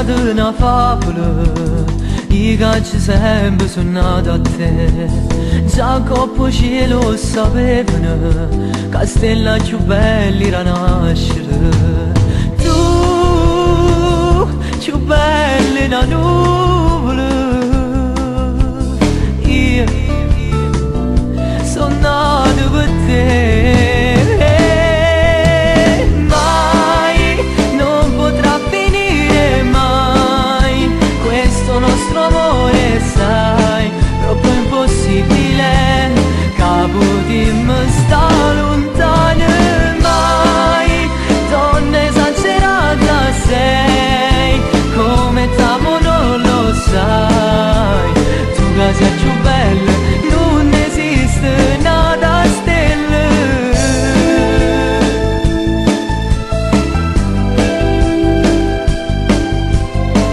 di una favola, i cacci sempre suonato a te. Già coppo cielo sapevano, che stella più bella era nascere. Tu, più bella una nuvola, io sono nato per te. Nostro amore, sai, proprio impossibile, capotimmo sta lontano. Mai, donna esagerata sei, come t'amo non lo sai. Tu che sei più bella, non esiste nada stelle.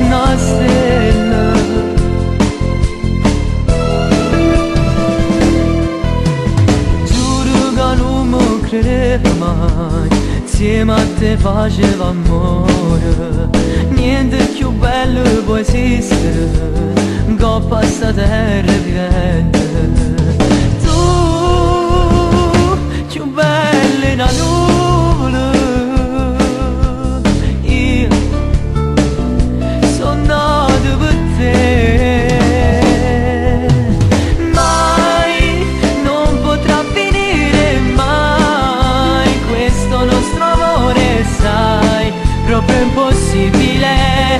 Una stella. Credeva mai, insieme a te faceva amore. Niente più bello può esistere, un coppa sta terra vivente. Tu, più bella una nuvola, io sono nato per te. Nostro amore, sai, proprio impossibile,